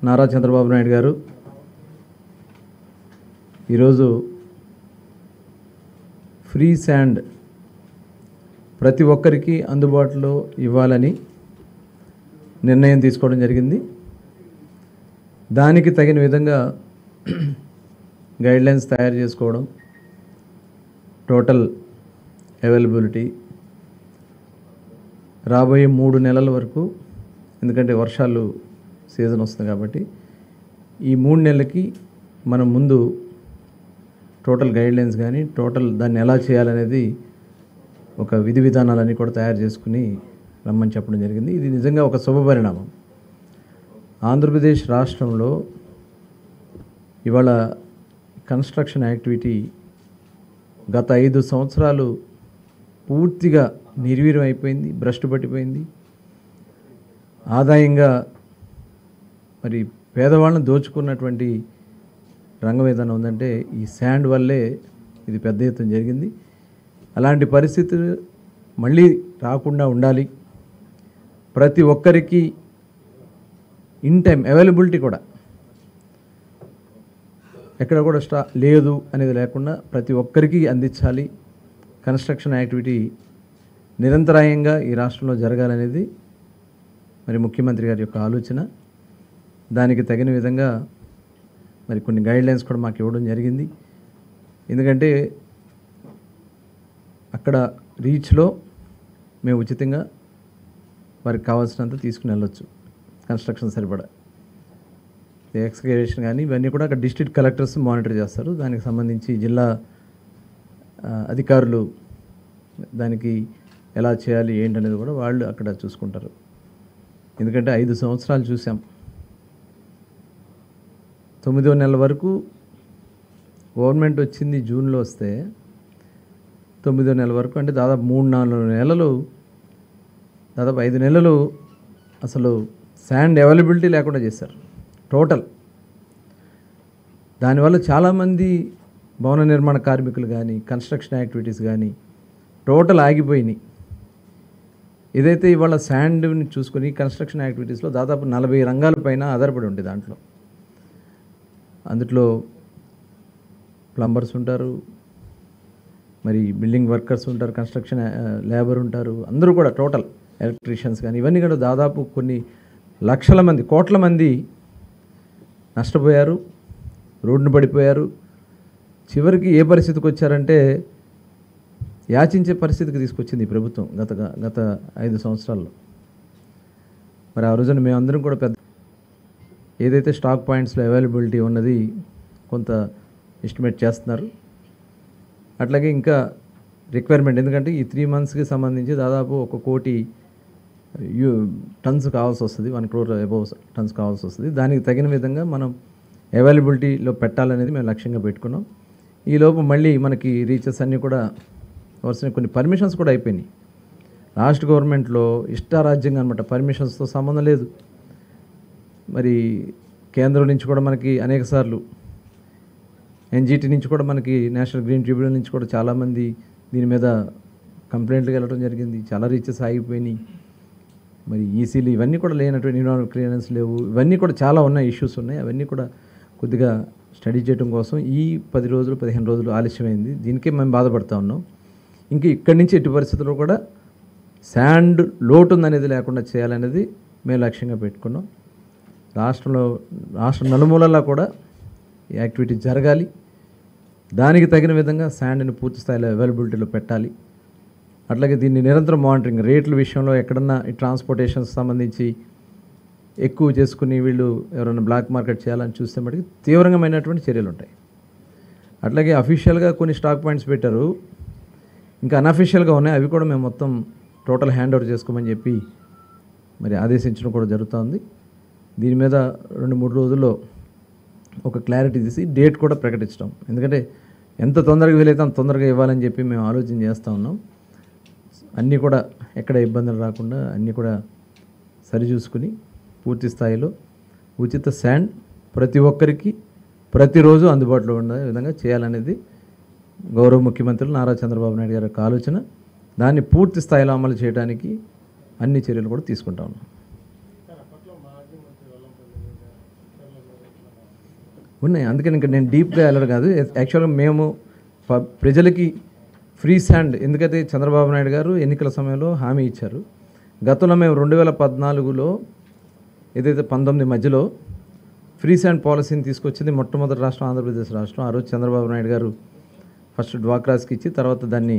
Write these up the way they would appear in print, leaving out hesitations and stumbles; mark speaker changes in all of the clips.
Speaker 1: నారా చంద్రబాబు నాయుడు గారు ఈరోజు free sand ప్రతి ఒక్కరికి అందుబాటులో ఇవ్వాలని నిర్ణయం తీసుకోవడం జరిగింది. దానికి తగిన విధంగా గైడ్లైన్స్ తయారు చేసుకోవడం, టోటల్ అవైలబిలిటీ రాబోయే 3 నెలల వరకు, ఎందుకంటే వర్షాలు సీజన్ వస్తుంది కాబట్టి ఈ 3 నెలలకి మనం ముందు టోటల్ గైడ్లైన్స్ కానీ టోటల్ దాన్ని ఎలా చేయాలనేది ఒక విధి విధానాలన్నీ కూడా తయారు చేసుకుని రమ్మని చెప్పడం జరిగింది. ఇది నిజంగా ఒక శుభపరిణామం. ఆంధ్రప్రదేశ్ రాష్ట్రంలో ఇవాళ కన్స్ట్రక్షన్ యాక్టివిటీ గత 5 సంవత్సరాలు పూర్తిగా నిర్వీర్యం అయిపోయింది, భ్రష్టు పట్టిపోయింది. ఆదాయంగా మరి పేదవాళ్ళని దోచుకున్నటువంటి రంగం ఏదైనా ఉందంటే ఈ శాండ్ వల్లే ఇది పెద్ద ఎత్తున జరిగింది. అలాంటి పరిస్థితులు మళ్ళీ రాకుండా ఉండాలి. ప్రతి ఒక్కరికి ఇన్ టైం అవైలబిలిటీ కూడా ఎక్కడ కూడా లేదు అనేది లేకుండా ప్రతి ఒక్కరికి అందించాలి. కన్స్ట్రక్షన్ యాక్టివిటీ నిరంతరాయంగా ఈ రాష్ట్రంలో జరగాలనేది మరి ముఖ్యమంత్రి గారి యొక్క ఆలోచన. దానికి తగిన విధంగా మరి కొన్ని గైడ్లైన్స్ కూడా మాకు ఇవ్వడం జరిగింది. ఎందుకంటే అక్కడ రీచ్లో మేము ఉచితంగా వారికి కావాల్సినంత తీసుకుని వెళ్ళొచ్చు. కన్స్ట్రక్షన్ సరిపడా ఎక్స్కవేషన్ కానీ ఇవన్నీ కూడా అక్కడ డిస్ట్రిక్ట్ కలెక్టర్స్ మానిటర్ చేస్తారు. దానికి సంబంధించి జిల్లా అధికారులు దానికి ఎలా చేయాలి ఏంటనేది కూడా వాళ్ళు అక్కడ చూసుకుంటారు. ఎందుకంటే 5 సంవత్సరాలు చూసాం. 9వ నెల వరకు గవర్నమెంట్ వచ్చింది జూన్లో వస్తే 9వ నెల వరకు అంటే దాదాపు 3-4 నెలలు, దాదాపు 5 నెలలు అసలు శాండ్ అవైలబిలిటీ లేకుండా చేశారు టోటల్. దానివల్ల చాలామంది భవన నిర్మాణ కార్మికులు కానీ కన్స్ట్రక్షన్ యాక్టివిటీస్ కానీ టోటల్ ఆగిపోయినాయి. ఏదైతే ఇవాళ శాండ్ని చూసుకొని కన్స్ట్రక్షన్ యాక్టివిటీస్లో దాదాపు 40 రంగాల పైన ఆధారపడి ఉంది. అందులో ప్లంబర్స్ ఉంటారు, మరి బిల్డింగ్ వర్కర్స్ ఉంటారు, కన్స్ట్రక్షన్ లేబర్ ఉంటారు, అందరూ కూడా టోటల్ ఎలక్ట్రీషియన్స్ కానీ ఇవన్నీ కూడా దాదాపు కొన్ని లక్షల మంది, కోట్ల మంది నష్టపోయారు, రోడ్డున పడిపోయారు. చివరికి ఏ పరిస్థితికి వచ్చారంటే యాచించే పరిస్థితికి తీసుకొచ్చింది ఈ ప్రభుత్వం గత 5 సంవత్సరాల్లో. మరి ఆ రోజున మేమందరం కూడా పెద్ద ఏదైతే స్టాక్ పాయింట్స్లో అవైలబిలిటీ ఉన్నది కొంత ఎస్టిమేట్ చేస్తున్నారు. అట్లాగే ఇంకా రిక్వైర్మెంట్, ఎందుకంటే ఈ 3 మంత్స్కి సంబంధించి దాదాపు 1 కోటి టన్స్ కావాల్సి వస్తుంది, 1 crore అబౌవ్ టన్స్ కావాల్సి వస్తుంది. దానికి తగిన విధంగా మనం అవైలబిలిటీలో పెట్టాలనేది మేము లక్ష్యంగా పెట్టుకున్నాం. ఈలోపు మళ్ళీ మనకి రీచెస్ అన్నీ కూడా వరుస కొన్ని పర్మిషన్స్ కూడా అయిపోయినాయి. లాస్ట్ గవర్నమెంట్లో ఇష్టారాజ్యంగా అనమాట, పర్మిషన్స్తో సంబంధం లేదు. మరి కేంద్రం నుంచి కూడా మనకి అనేకసార్లు ఎన్జిటి నుంచి కూడా మనకి నేషనల్ గ్రీన్ ట్రిబ్యునల్ నుంచి కూడా చాలామంది దీని మీద కంప్లైంట్లు వెళ్ళడం జరిగింది. చాలా రీచెస్ ఆగిపోయినాయి. మరి ఈసీలు ఇవన్నీ కూడా లేనటువంటి ఎన్విరాన్మెంటల్ క్లియరెన్స్ లేవు. ఇవన్నీ కూడా చాలా ఉన్నాయి, ఇష్యూస్ ఉన్నాయి. అవన్నీ కూడా కొద్దిగా స్టడీ చేయడం కోసం ఈ 10 రోజులు 15 రోజులు ఆలస్యమైంది. దీనికే మేము బాధపడుతూ ఉన్నాం. ఇంకా ఇక్కడి నుంచి ఎట్టి పరిస్థితుల్లో కూడా శాండ్ లోటు ఉందనేది లేకుండా చేయాలనేది మేము లక్ష్యంగా పెట్టుకున్నాం. రాష్ట్ర నలుమూలలా కూడా ఈ యాక్టివిటీ జరగాలి. దానికి తగిన విధంగా శాండ్ని పూర్తి స్థాయిలో అవైలబిలిటీలో పెట్టాలి. అట్లాగే దీన్ని నిరంతరం మానిటరింగ్, రేట్ల విషయంలో ఎక్కడన్నా ఈ ట్రాన్స్పోర్టేషన్కి సంబంధించి ఎక్కువ చేసుకుని వీళ్ళు ఎవరైనా బ్లాక్ మార్కెట్ చేయాలని చూస్తే మటుకు తీవ్రమైనటువంటి చర్యలు ఉంటాయి. అట్లాగే అఫీషియల్గా కొన్ని స్టాక్ పాయింట్స్ పెట్టారు, ఇంకా అన్అఫీషియల్గా ఉన్నాయి. అవి కూడా మేము మొత్తం టోటల్ హ్యాండ్ ఓవర్ చేసుకోమని చెప్పి మరి ఆదేశించడం కూడా జరుగుతుంది. దీని మీద 2-3 రోజుల్లో ఒక క్లారిటీ తీసి డేట్ కూడా ప్రకటించడం. ఎందుకంటే ఎంత తొందరగా వీలైతే అంత తొందరగా ఇవ్వాలని చెప్పి మేము ఆలోచన చేస్తూ ఉన్నాం. అన్నీ కూడా ఎక్కడ ఇబ్బందులు రాకుండా అన్నీ కూడా సరిచూసుకుని పూర్తి స్థాయిలో ఉచిత శాండ్ ప్రతి ఒక్కరికి ప్రతిరోజు అందుబాటులో ఉండే విధంగా చేయాలనేది గౌరవ ముఖ్యమంత్రులు నారా చంద్రబాబు నాయుడు గారి యొక్క ఆలోచన. దాన్ని పూర్తి స్థాయిలో అమలు చేయడానికి అన్ని చర్యలు కూడా తీసుకుంటా ఉన్నాం. ఉన్నాయి. అందుకని ఇంకా నేను డీప్గా వెళ్ళడం కాదు. యాక్చువల్గా మేము ప్రజలకి ఫ్రీ శాండ్, ఎందుకంటే చంద్రబాబు నాయుడు గారు ఎన్నికల సమయంలో హామీ ఇచ్చారు. గతంలో మేము 2014లో ఏదైతే 19 మధ్యలో ఫ్రీ శాండ్ పాలసీని తీసుకొచ్చింది మొట్టమొదటి రాష్ట్రం ఆంధ్రప్రదేశ్ రాష్ట్రం. ఆ రోజు చంద్రబాబు నాయుడు గారు ఫస్ట్ డ్వాక్రాస్కి ఇచ్చి తర్వాత దాన్ని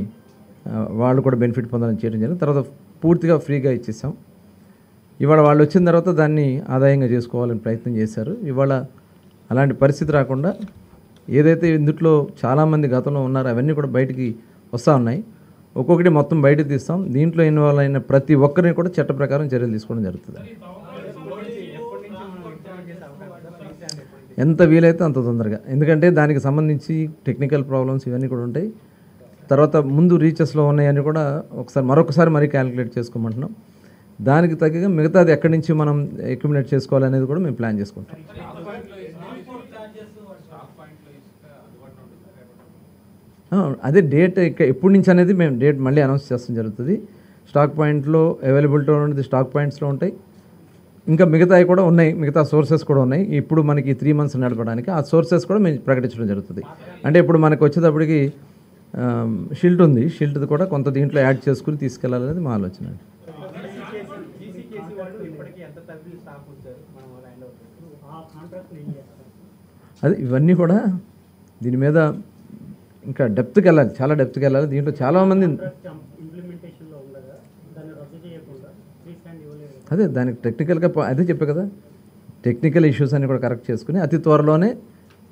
Speaker 1: వాళ్ళు కూడా బెనిఫిట్ పొందాలని చేయడం జరిగింది. తర్వాత పూర్తిగా ఫ్రీగా ఇచ్చేసాం. ఇవాళ వాళ్ళు వచ్చిన తర్వాత దాన్ని ఆదాయంగా చేసుకోవాలని ప్రయత్నం చేశారు. ఇవాళ అలాంటి పరిస్థితి రాకుండా ఏదైతే ఇందులో చాలామంది గతంలో ఉన్నారో అవన్నీ కూడా బయటికి వస్తూ ఉన్నాయి. ఒక్కొక్కటి మొత్తం బయటకు తీస్తాం. దీంట్లో ఇన్వాల్వ్ అయిన ప్రతి ఒక్కరిని కూడా చట్ట ప్రకారం చర్యలు తీసుకోవడం జరుగుతుంది. ఎంత వీలైతే అంత తొందరగా, ఎందుకంటే దానికి సంబంధించి టెక్నికల్ ప్రాబ్లమ్స్ ఇవన్నీ కూడా ఉంటాయి. తర్వాత ముందు రీచెస్లో ఉన్నాయని కూడా మరొకసారి మరీ క్యాలిక్యులేట్ చేసుకోమంటున్నాం. దానికి తగ్గగా మిగతాది ఎక్కడి నుంచి మనం అక్యుములేట్ చేసుకోవాలనేది కూడా మేము ప్లాన్ చేసుకుంటాం. అదే డేట్ ఎప్పటి నుంచి అనేది మేము డేట్ మళ్ళీ అనౌన్స్ చేస్తాం జరుగుతుంది. స్టాక్ పాయింట్లో అవైలబిలిటీ ఉన్నది స్టాక్ పాయింట్స్లో ఉంటాయి. ఇంకా మిగతావి కూడా ఉన్నాయి, మిగతా సోర్సెస్ కూడా ఉన్నాయి. ఇప్పుడు మనకి 3 months నడపడానికి ఆ సోర్సెస్ కూడా మేము ప్రకటించడం జరుగుతుంది. అంటే ఇప్పుడు మనకు వచ్చేటప్పటికి షిల్ట్ ఉంది, షిల్ట్ది కూడా కొంత దీంట్లో యాడ్ చేసుకుని తీసుకెళ్లాలనేది మా ఆలోచన. అది ఇవన్నీ కూడా దీని మీద ఇంకా డెప్త్కి వెళ్ళాలి, చాలా డెప్త్కి వెళ్ళాలి. దీంట్లో చాలామంది అదే దానికి టెక్నికల్గా అదే చెప్పే కదా, టెక్నికల్ ఇష్యూస్ అన్ని కూడా కరెక్ట్ చేసుకుని అతి త్వరలోనే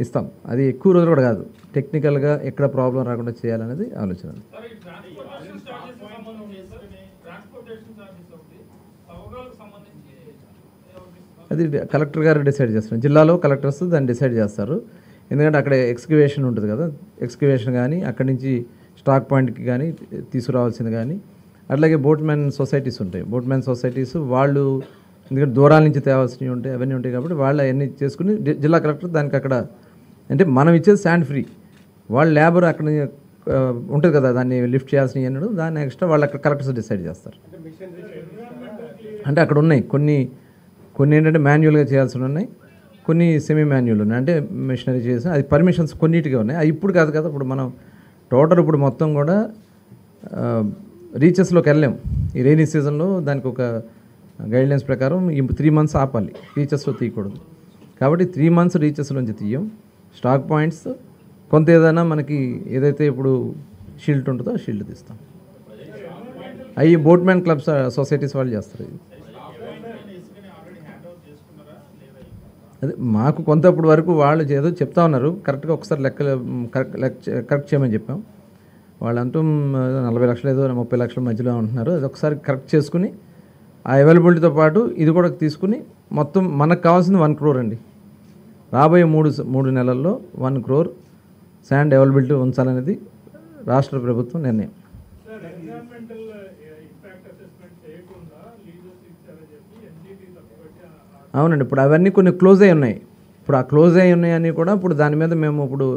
Speaker 1: ఇస్తాం. అది ఎక్కువ రోజులు కూడా కాదు, టెక్నికల్గా ఎక్కడ ప్రాబ్లం రాకుండా చేయాలనేది ఆలోచన. అది కలెక్టర్ గారు డిసైడ్ చేస్తారు. జిల్లాలో కలెక్టర్స్ దాన్ని డిసైడ్ చేస్తారు. ఎందుకంటే అక్కడ ఎక్స్కవేషన్ ఉంటుంది కదా, ఎక్స్కవేషన్ కానీ అక్కడి నుంచి స్టాక్ పాయింట్కి కానీ తీసుకురావాల్సింది కానీ, అట్లాగే బోట్మెన్ సొసైటీస్ ఉంటాయి. బోట్మెన్ సొసైటీస్ వాళ్ళు ఎందుకంటే దూరాల నుంచి తేవాల్సినవి ఉంటాయి, అవన్నీ ఉంటాయి. కాబట్టి వాళ్ళు అవన్నీ చేసుకుని జిల్లా కలెక్టర్ దానికి అక్కడ అంటే మనం ఇచ్చేది శాండ్ ఫ్రీ, వాళ్ళ లేబర్ అక్కడ ఉంటుంది కదా దాన్ని లిఫ్ట్ చేయాల్సినవి అన్నాడు, దాన్ని ఎక్స్ట్రా వాళ్ళు అక్కడ కలెక్టర్స్ డిసైడ్ చేస్తారు. అంటే అక్కడ ఉన్నాయి కొన్ని ఏంటంటే మాన్యువల్గా చేయాల్సి ఉన్నాయి, కొన్ని సెమీ మాన్యువల్ ఉన్నాయి, అంటే మిషనరీ చేసి అది పర్మిషన్స్ కొన్నిటిగా ఉన్నాయి. అది ఇప్పుడు కాదు కదా, ఇప్పుడు మనం టోటల్ ఇప్పుడు మొత్తం కూడా రీచెస్లోకి వెళ్ళాం. ఈ రైనీ సీజన్లో దానికి ఒక గైడ్లైన్స్ ప్రకారం ఈ 3 months ఆపాలి, రీచెస్లో తీయకూడదు. కాబట్టి 3 months రీచెస్లోంచి తీయం. స్టాక్ పాయింట్స్ కొంత ఏదైనా మనకి ఏదైతే ఇప్పుడు షీల్డ్ ఉంటుందో ఆ షీల్డ్ తీస్తాం. అవి బోట్మెన్ క్లబ్స్ సొసైటీస్ వాళ్ళు చేస్తారు. అదే మాకు కొంతప్పుడు వరకు వాళ్ళు ఏదో చెప్తా ఉన్నారు, కరెక్ట్గా ఒకసారి కరెక్ట్ చేయమని చెప్పాం. వాళ్ళు అంటూ 40 లక్షలు ఏదో 30 లక్షల మధ్యలో ఉంటున్నారు. అది ఒకసారి కరెక్ట్ చేసుకుని ఆ అవైలబిలిటీతో పాటు ఇది కూడా తీసుకుని మొత్తం మనకు కావాల్సింది 1 crore అండి. రాబోయే 3 నెలల్లో 1 crore శాండ్ అవైలబిలిటీ ఉంచాలనేది రాష్ట్ర ప్రభుత్వం నిర్ణయం. అవునండి, ఇప్పుడు అవన్నీ కొన్ని క్లోజ్ అయి ఉన్నాయి. ఇప్పుడు ఆ క్లోజ్ అయి ఉన్నాయని కూడా ఇప్పుడు దాని మీద మేము ఇప్పుడు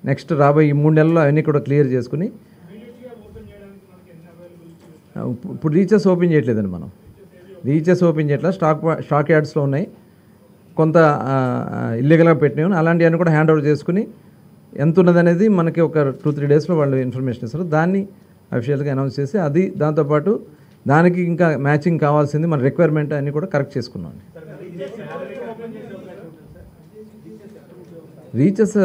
Speaker 1: నెక్స్ట్ రాబోయే 3 నెలల్లో అవన్నీ కూడా క్లియర్ చేసుకుని ఇప్పుడు రీచెస్ ఓపెన్ చేయట్లేదండి. మనం రీచెస్ ఓపెన్ చేయట్లేదు, స్టాక్ యార్డ్స్లో ఉన్నాయి, కొంత ఇల్లీగల్గా పెట్టినవి అలాంటివన్నీ కూడా హ్యాండ్ ఓవర్ చేసుకుని ఎంత ఉన్నదనేది మనకి ఒక 2-3 daysలో వాళ్ళు ఇన్ఫర్మేషన్ ఇస్తారు. దాన్ని అఫీషియల్గా అనౌన్స్ చేసి అది దాంతోపాటు దానికి ఇంకా మ్యాచింగ్ కావాల్సింది మన రిక్వైర్మెంట్ అన్నీ కూడా కరెక్ట్ చేసుకున్నాం. రీచెస్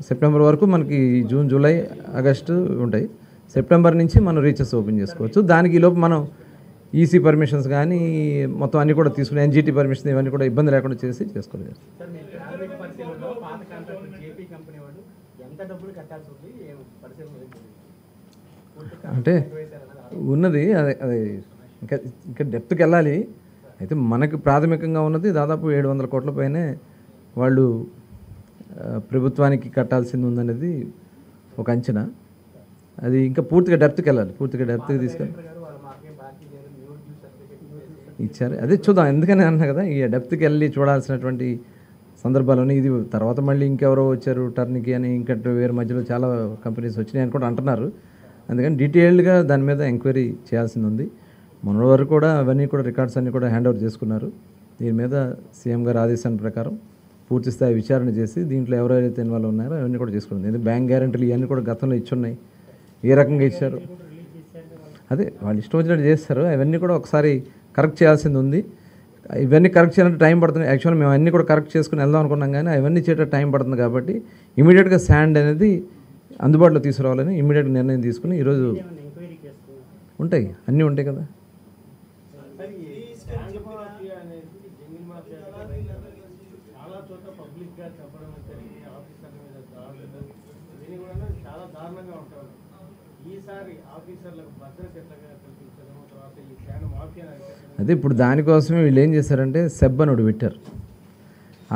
Speaker 1: సెప్టెంబర్ వరకు మనకి జూన్, జూలై, ఆగస్టు ఉంటాయి. సెప్టెంబర్ నుంచి మనం రీచెస్ ఓపెన్ చేసుకోవచ్చు. దానికి ఈలోపు మనం ఈసీ పర్మిషన్స్ కానీ మొత్తం అన్నీ కూడా తీసుకుని ఎన్జిటి పర్మిషన్ ఇవన్నీ కూడా ఇబ్బంది లేకుండా చేసుకోలేదు. అంటే ఉన్నది అదే ఇంకా డెప్త్కి వెళ్ళాలి. అయితే మనకు ప్రాథమికంగా ఉన్నది దాదాపు 700 కోట్ల పైనే వాళ్ళు ప్రభుత్వానికి కట్టాల్సింది ఉందనేది ఒక అంచనా. అది ఇంకా పూర్తిగా డెప్త్కి వెళ్ళాలి, పూర్తిగా డెప్త్కి తీసుకెళ్ళి ఇచ్చారు. అదే చూద్దాం, ఎందుకని అన్నా కదా ఈ డెప్త్కి వెళ్ళి చూడాల్సినటువంటి సందర్భాలని. ఇది తర్వాత మళ్ళీ ఇంకెవరో వచ్చారు టర్న్కి అని, ఇంకా వేరే మధ్యలో చాలా కంపెనీస్ వచ్చినాయి అని కూడా అంటున్నారు. అందుకని డీటెయిల్డ్గా దాని మీద ఎంక్వైరీ చేయాల్సింది ఉంది. మొన్నటి వరకు కూడా అవన్నీ కూడా రికార్డ్స్ అన్నీ కూడా హ్యాండ్ ఓవర్ చేసుకున్నారు. దీని మీద సీఎం గారి ఆదేశాల ప్రకారం పూర్తి స్థాయి విచారణ చేసి దీంట్లో ఎవరెవరైతే ఇన్వాల్వ్ ఉన్నారో అవన్నీ కూడా చేసుకుంది. ఎందుకంటే బ్యాంక్ గ్యారెంటీలు ఇవన్నీ కూడా గతంలో ఇచ్చున్నాయి, ఏ రకంగా ఇచ్చారు అదే వాళ్ళు ఇష్టం వచ్చినట్టు చేస్తారు. అవన్నీ కూడా ఒకసారి కరెక్ట్ చేయాల్సింది ఉంది. ఇవన్నీ కరెక్ట్ చేయాలంటే టైం పడుతుంది. యాక్చువల్గా మేము అన్నీ కూడా కరెక్ట్ చేసుకుని వెళ్దాం అనుకున్నాం, కానీ అవన్నీ చేయడానికి టైం పడుతుంది. కాబట్టి ఇమీడియట్గా శాండ్ అనేది అందుబాటులో తీసుకురావాలని ఇమీడియట్గా నిర్ణయం తీసుకుని ఈరోజు ఉంటాయి, అన్నీ ఉంటాయి కదా. అదే ఇప్పుడు దానికోసమే వీళ్ళు ఏం చేశారంటే సెబ్ అని ఒకటి పెట్టారు.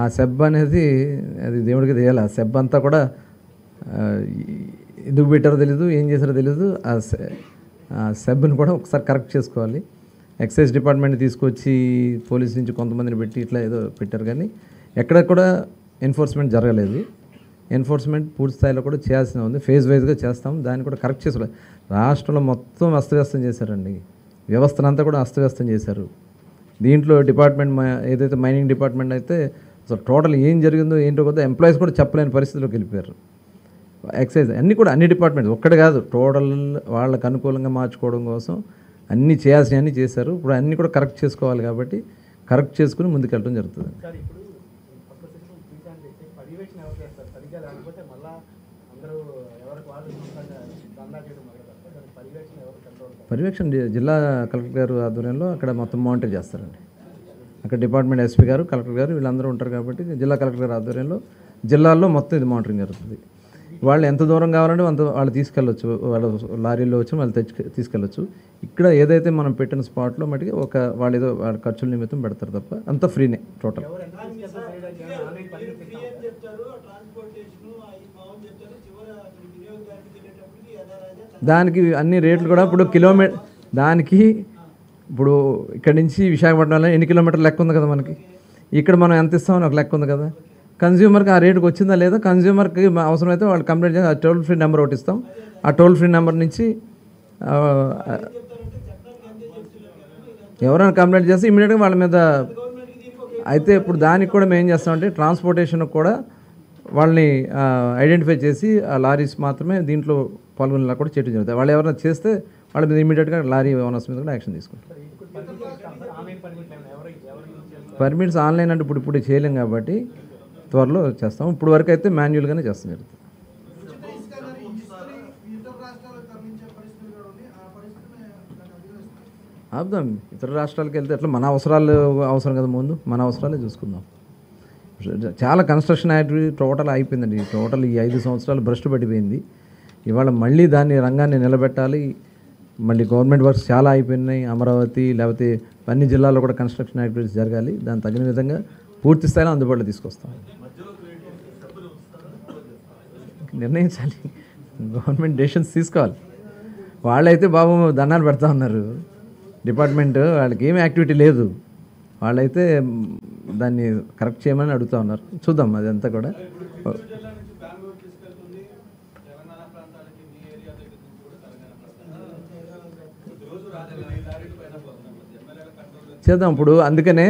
Speaker 1: ఆ సెబ్ అనేది అది దేవుడికి తెలియాలి. ఆ సెబ్ అంతా కూడా ఎందుకు పెట్టారో తెలీదు, ఏం చేశారో తెలీదు. ఆ సెబ్ని కూడా ఒకసారి కరెక్ట్ చేసుకోవాలి. ఎక్సైజ్ డిపార్ట్మెంట్ తీసుకొచ్చి పోలీస్ నుంచి కొంతమందిని పెట్టి ఇట్లా ఏదో పెట్టారు, కానీ ఎక్కడ కూడా ఎన్ఫోర్స్మెంట్ జరగలేదు. ఎన్ఫోర్స్మెంట్ పూర్తి స్థాయిలో కూడా చేయాల్సిన ఉంది. ఫేజ్ వైజ్గా చేస్తాం, దాన్ని కూడా కరెక్ట్ చేసుకోవాలి. రాష్ట్రంలో మొత్తం అస్తవ్యస్తం చేశారండి, వ్యవస్థనంతా కూడా అస్తవ్యస్తం చేశారు. దీంట్లో డిపార్ట్మెంట్ ఏదైతే మైనింగ్ డిపార్ట్మెంట్ అయితే అసలు టోటల్ ఏం జరిగిందో ఏంటో కొద్దిగా ఎంప్లాయీస్ కూడా చెప్పలేని పరిస్థితిలోకి వెళ్ళిపోయారు. ఎక్సైజ్ అన్నీ కూడా అన్ని డిపార్ట్మెంట్స్ ఒక్కటి కాదు, టోటల్ వాళ్ళకు అనుకూలంగా మార్చుకోవడం కోసం అన్నీ చేయాల్సినవన్నీ చేశారు. ఇప్పుడు అన్నీ కూడా కరెక్ట్ చేసుకోవాలి, కాబట్టి కరెక్ట్ చేసుకుని ముందుకెళ్ళడం జరుగుతుంది. పర్యవేక్షణ జిల్లా కలెక్టర్ గారు ఆధ్వర్యంలో అక్కడ మొత్తం మానిటర్ చేస్తారండి. అక్కడ డిపార్ట్మెంట్ ఎస్పీ గారు, కలెక్టర్ గారు వీళ్ళందరూ ఉంటారు. కాబట్టి జిల్లా కలెక్టర్ గారు ఆధ్వర్యంలో జిల్లాల్లో మొత్తం ఇది మానిటరింగ్ జరుగుతుంది. వాళ్ళు ఎంత దూరం కావాలంటే అంత వాళ్ళు తీసుకెళ్ళొచ్చు, వాళ్ళ లారీలో వచ్చి వాళ్ళు తీసుకెళ్ళొచ్చు. ఇక్కడ ఏదైతే మనం పెట్టిన స్పాట్లో మటుకి వాళ్ళు ఏదో వాళ్ళ ఖర్చుల నిమిత్తం పెడతారు తప్ప అంతా ఫ్రీనే టోటల్. దానికి అన్ని రేట్లు కూడా ఇప్పుడు దానికి ఇప్పుడు ఇక్కడి నుంచి విశాఖపట్నంలో ఎన్ని కిలోమీటర్లు లెక్క ఉంది కదా మనకి. ఇక్కడ మనం ఎంత ఇస్తామని ఒక లెక్క ఉంది కదా. కన్జ్యూమర్కి ఆ రేటుకి వచ్చిందా లేదా, కన్జ్యూమర్కి అవసరమైతే వాళ్ళు కంప్లైంట్ చేసి ఆ టోల్ ఫ్రీ నెంబర్ ఒకటి ఇస్తాం. ఆ టోల్ ఫ్రీ నెంబర్ నుంచి ఎవరైనా కంప్లైంట్ చేస్తే ఇమీడియట్గా వాళ్ళ మీద అయితే ఇప్పుడు దానికి కూడా మేము ఏం చేస్తామంటే ట్రాన్స్పోర్టేషన్కి కూడా వాళ్ళని ఐడెంటిఫై చేసి ఆ లారీస్ మాత్రమే దీంట్లో పాల్గొనేలా కూడా చేయడం జరుగుతుంది. వాళ్ళు ఎవరైనా చేస్తే వాళ్ళ మీద ఇమీడియట్గా లారీ ఓనర్స్ మీద కూడా యాక్షన్ తీసుకుంటారు. పర్మిట్స్ ఆన్లైన్ అంటే ఇప్పుడు చేయలేం కాబట్టి త్వరలో చేస్తాం. ఇప్పుడు వరకు అయితే మాన్యువల్గానే చేస్తాం జరుగుతుంది. ఆపుదాం, ఇతర రాష్ట్రాలకు వెళ్తే అట్లా మన అవసరాలు అవసరం కదా, ముందు మన అవసరాలే చూసుకుందాం. చాలా కన్స్ట్రక్షన్ యాక్టివిటీ టోటల్ అయిపోయిందండి. టోటల్ ఈ 5 సంవత్సరాలు భ్రష్టు పడిపోయింది. ఇవాళ మళ్ళీ దాన్ని రంగాన్ని నిలబెట్టాలి. మళ్ళీ గవర్నమెంట్ వర్క్స్ చాలా అయిపోయినాయి. అమరావతి లేకపోతే అన్ని జిల్లాల్లో కూడా కన్స్ట్రక్షన్ యాక్టివిటీస్ జరగాలి. దానికి తగిన విధంగా పూర్తి స్థాయిలో అందుబాటులో తీసుకొస్తాం. నిర్ణయించాలి, గవర్నమెంట్ డెసిషన్స్ తీసుకోవాలి. వాళ్ళైతే బాబు దండాలు పెడతా ఉన్నారు. డిపార్ట్మెంట్ వాళ్ళకి ఏమి యాక్టివిటీ లేదు, వాళ్ళైతే దాన్ని కరెక్ట్ చేయమని అడుగుతూ ఉన్నారు. చూద్దాం అదంతా కూడా. చేద్దాం. ఇప్పుడు అందుకనే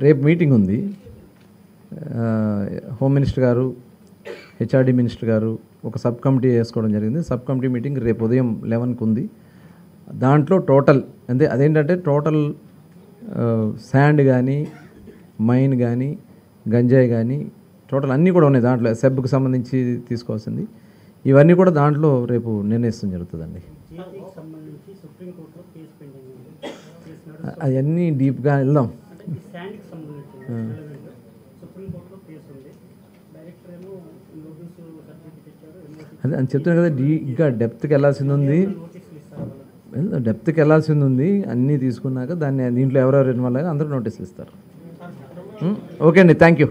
Speaker 1: రేపు మీటింగ్ ఉంది. హోమ్ మినిస్టర్ గారు, హెచ్ఆర్డి మినిస్టర్ గారు ఒక సబ్ కమిటీ వేసుకోవడం జరిగింది. సబ్ కమిటీ మీటింగ్ రేపు ఉదయం 11కి ఉంది. దాంట్లో టోటల్ అదేంటంటే టోటల్ శాండ్ కానీ, మైన్ కానీ, గంజాయి కానీ టోటల్ అన్నీ కూడా ఉన్నాయి దాంట్లో. సెబ్కి సంబంధించి తీసుకోవాల్సింది ఇవన్నీ కూడా దాంట్లో రేపు నిర్ణయిస్తాం జరుగుతుందండి. అవన్నీ డీప్గా వెళ్దాం. అదే అని చెప్తున్నాను కదా, ఇంకా డెప్త్కి వెళ్ళాల్సింది ఉంది. అన్నీ తీసుకున్నాక దీంట్లో ఎవరెవరు ఇన్వాల్వ్ అయ్యారో అందరూ నోటీసులు ఇస్తారు. ఓకే అండి, థ్యాంక్ యూ.